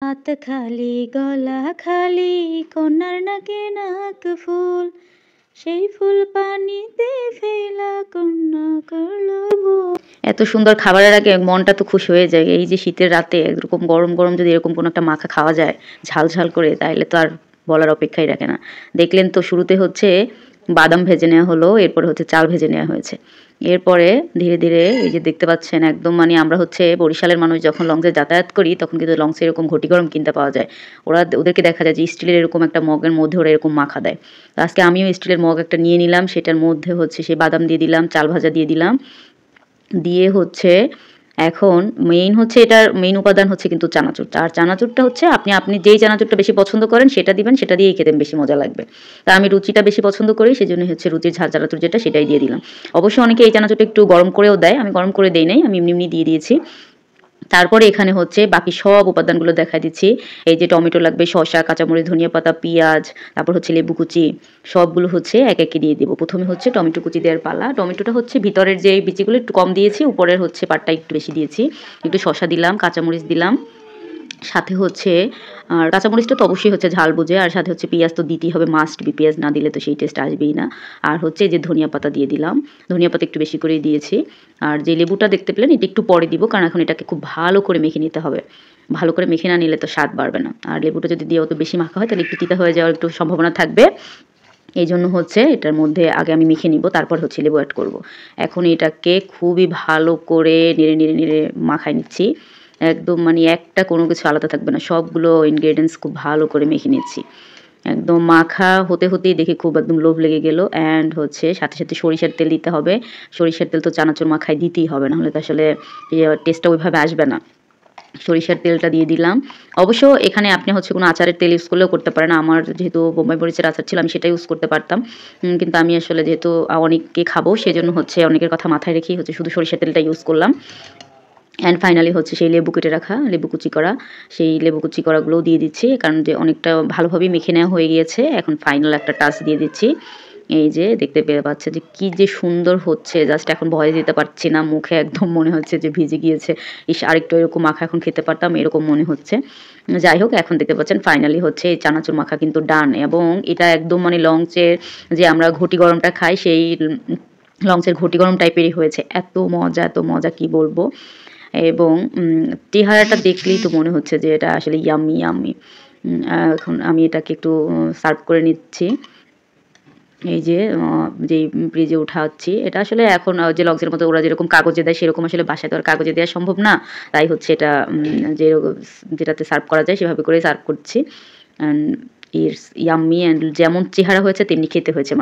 হাত খালি গলা খালি কন্যার নাকে নাক ফুল, সেই ফুল পানিতে ফেলা কন্যা করলো ভুল। এত সুন্দর খাবারের আগে মনটা তো খুশি হয়ে যায়। এই যে শীতের রাতে এরকম গরম গরম যদি এরকম কোনো একটা মাখা খাওয়া যায় ঝাল ঝাল করে, তাহলে তো আর বলার অপেক্ষাই রাখে না। দেখলেন তো শুরুতে হচ্ছে বাদাম ভেজে নেওয়া হলো, এরপরে হচ্ছে চাল ভেজে নেওয়া হয়েছে। এরপরে ধীরে ধীরে এই যে দেখতে পাচ্ছেন একদম মানে আমরা হচ্ছে বরিশালের মানুষ যখন লঞ্চে যাতায়াত করি তখন কিন্তু লঞ্চে এরকম ঘটি গরম কিনতে পাওয়া যায়। ওদেরকে দেখা যায় যে স্টিলের এরকম একটা মগের মধ্যে ওরা এরকম মাখা দেয়। তো আজকে আমিও স্টিলের মগ একটা নিয়ে নিলাম, সেটার মধ্যে হচ্ছে সেই বাদাম দিয়ে দিলাম, চাল ভাজা দিয়ে দিলাম, দিয়ে হচ্ছে এখন মেইন হচ্ছে এটার মেইন উপাদান হচ্ছে কিন্তু চানাচুরটা। আর চানাচুরটা হচ্ছে আপনি যেই চানাচুরটা বেশি পছন্দ করেন সেটা দিবেন, সেটা দিয়েই খেতে বেশি মজা লাগবে। তা আমি রুচিটা বেশি পছন্দ করি, সেজন্য হচ্ছে রুচির ঝাল চানাচুর যেটা সেটাই দিয়ে দিলাম। অবশ্য অনেকে এই চানাচুরটা একটু গরম করেও দেয়, আমি গরম করে দেই নাই, আমি এমনি এমনি দিয়ে দিয়েছি। তারপরে এখানে হচ্ছে বাকি সব উপাদানগুলো দেখাই দিচ্ছি। এই যে টমেটো লাগবে, শসা, কাঁচামরিচ, ধনিয়া পাতা, পেঁয়াজ, তারপর হচ্ছে লেবু কুচি, সবগুলো হচ্ছে এক একে দিয়ে দেবো। প্রথমে হচ্ছে টমেটো কুচি দেওয়ার পালা। টমেটোটা হচ্ছে ভিতরের যে বিচিগুলো একটু কম দিয়েছি, উপরের হচ্ছে পাটটা একটু বেশি দিয়েছি। একটু শসা দিলাম, কাঁচামরিচ দিলাম, সাথে হচ্ছে আর কাঁচামরিচটা তো অবশ্যই হচ্ছে ঝাল বুঝে, আর সাথে হচ্ছে পেঁয়াজ তো দিতেই হবে, মাস্ট বি, পেঁয়াজ না দিলে তো সেই টেস্ট আসবেই না। আর হচ্ছে যে ধনিয়া পাতা দিয়ে দিলাম, ধনিয়া পাতা একটু বেশি করেই দিয়েছি। আর যে লেবুটা দেখতে পেলেন এটা একটু পরে দিব, কারণ এখন এটাকে খুব ভালো করে মেখে নিতে হবে। ভালো করে মেখে না নিলে তো স্বাদ বাড়বে না। আর লেবুটা যদি দিয়ে অত বেশি মাখা হয় তাহলে একটু তিতা হয়ে যাওয়ার একটু সম্ভাবনা থাকবে। এই জন্য হচ্ছে এটার মধ্যে আগে আমি মেখে নিব, তারপর হচ্ছে লেবু অ্যাড করব। এখন এটাকে খুবই ভালো করে নেড়ে নেড়ে নেড়ে মাখায় নিচ্ছি। একদম মানে একটা কোনো কিছু আলাদা থাকবে না, সবগুলো ইনগ্রেডিয়েন্টস খুব ভালো করে মেখে নিচ্ছি। একদম মাখা হতে হতেই দেখি খুব একদম লোভ লেগে গেল। অ্যান্ড হচ্ছে সাথে সাথে সরিষার তেল দিতে হবে। সরিষার তেল তো চানাচুর মাখায় দিতেই হবে, নাহলে তো আসলে টেস্টটা ওইভাবে আসবে না। সরিষার তেলটা দিয়ে দিলাম। অবশ্য এখানে আপনি হচ্ছে কোনো আচারের তেল ইউজ করলেও করতে পারেন। আমার যেহেতু বোম্বাই মরিচের আচার ছিল আমি সেটা ইউজ করতে পারতাম। কিন্তু আমি আসলে যেহেতু অনেককে খাবো সেজন্য হচ্ছে অনেকের কথা মাথায় রেখেই হচ্ছে শুধু সরিষার তেলটা ইউজ করলাম। অ্যান্ড ফাইনালি হচ্ছে সেই লেবু কেটে রাখা, লেবু কুচি করা, সেই লেবু কুচি করাগুলোও দিয়ে দিচ্ছি, কারণ যে অনেকটা ভালোভাবেই মেখে নেওয়া হয়ে গিয়েছে। এখন ফাইনাল একটা টাচ দিয়ে দিচ্ছি। এই যে দেখতে পেয়ে পাচ্ছে যে কি যে সুন্দর হচ্ছে, জাস্ট এখন ভয় দিতে পারছি না, মুখে একদম মনে হচ্ছে যে ভিজে গিয়েছে। ইস, আরেকটু এরকম মাখা এখন খেতে পারতাম, এরকম মনে হচ্ছে। যাই হোক, এখন দেখতে পাচ্ছেন ফাইনালি হচ্ছে এই চানাচুর মাখা কিন্তু ডান। এবং এটা একদম মানে লঞ্চের যে আমরা ঘটি গরমটা খাই সেই লঞ্চের ঘটি গরম টাইপেরই হয়েছে। এত মজা, এত মজা কি বলবো। এবং চেহারাটা দেখলেই তো মনে হচ্ছে যে এটা আসলে ইয়াম্মি ইয়াম্মি। এখন আমি এটাকে একটু সার্ভ করে নিচ্ছি। এই যে যেই ফ্রিজে উঠাচ্ছি, এটা আসলে এখন যে লঞ্চের মতো ওরা যেরকম কাগজে দেয় সেরকম আসলে বাসায় তো আর কাগজে দেওয়া সম্ভব না। তাই হচ্ছে এটা যে যেটাতে সার্ভ করা যায় সেভাবে করেই সার্ভ করছি। অ্যান্ড ইটস ইয়াম্মি, অ্যান্ড যেমন চেহারা হয়েছে তেমনি খেতে হয়েছে।